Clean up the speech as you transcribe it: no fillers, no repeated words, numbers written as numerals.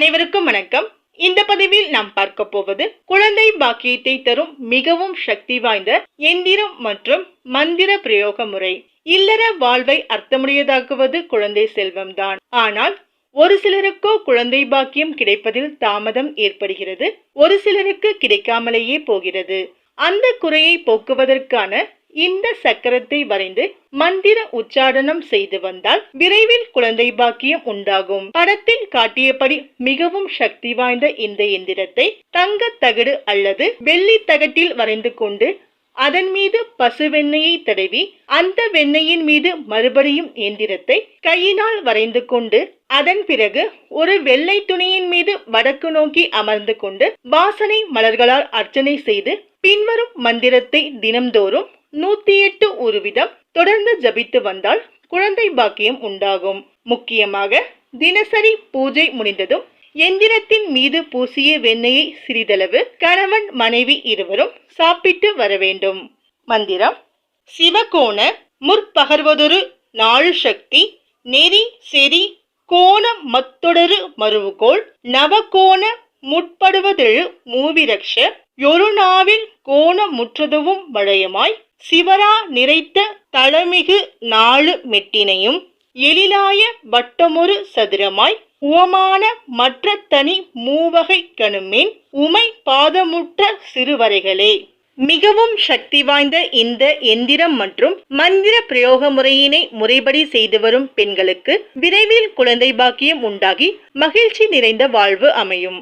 அனைவருக்கும் வணக்கம். இந்த பதிவில் நாம் பார்க்க போவது குழந்தை பாக்கியத்தை தரும் மிகவும் சக்தி வாய்ந்த எந்திரம் மற்றும் மந்திர பிரயோக முறை. இல்லற வாழ்வை அர்த்தமுடையதாக்குவது குழந்தை செல்வம்தான். ஆனால் ஒரு சிலருக்கோ குழந்தை பாக்கியம் கிடைப்பதில் தாமதம் ஏற்படுகிறது, ஒரு சிலருக்கு கிடைக்காமலேயே போகிறது. அந்த குறையை போக்குவதற்கான இந்த சக்கரத்தை வரைந்து மந்திர உச்சாரணம் செய்து வந்தால் விரைவில் குழந்தை பாக்கியம் உண்டாகும். படத்தில் காட்டியபடி மிகவும் சக்தி வாய்ந்த இந்த எந்திரத்தை தங்க தகடு அல்லது வெள்ளி தகட்டில் வரைந்து கொண்டு அதன் மீது பசு வெண்ணெயை தடவி அந்த வெண்ணெயின் மீது மறுபடியும் எந்திரத்தை கையினால் வரைந்து கொண்டு அதன் பிறகு ஒரு வெள்ளை துணியின் மீது வடக்கு நோக்கி அமர்ந்து கொண்டு வாசனை மலர்களால் அர்ச்சனை செய்து பின்வரும் மந்திரத்தை தினம்தோறும் 108 உருவிதம் தொடர்ந்து ஜபித்து வந்தால் குழந்தை பாக்கியம் உண்டாகும். முக்கியமாக தினசரி பூஜை முடிந்ததும் எந்திரத்தின் மீது பூசிய வெண்ணெயை சிறிதளவு கணவன் மனைவி இருவரும் சாப்பிட்டு வர வேண்டும். மந்திரம்: சிவகோண முற்பகர்வதொரு 4 சக்தி நெறி செறி கோண மத்தொடரு மருவுகோள் நவகோண முற்படுவதெழு மூவிரக்ஷ யொருநாவில் கோண முற்றதுவும் வளையமாய் சிவரா நிறைத்த தளமிகு 4 மெட்டினையும் எழிலாய வட்டமொரு சதுரமாய் உவமான மற்ற தனி மூவகை கணுமேன் உமை பாதமுற்ற சிறுவரைகளே. மிகவும் சக்தி வாய்ந்த இந்த எந்திரம் மற்றும் மந்திர பிரயோக முறையினை முறைப்படி செய்து வரும் பெண்களுக்கு விரைவில் குழந்தை பாக்கியம் உண்டாகி மகிழ்ச்சி நிறைந்த வாழ்வு அமையும்.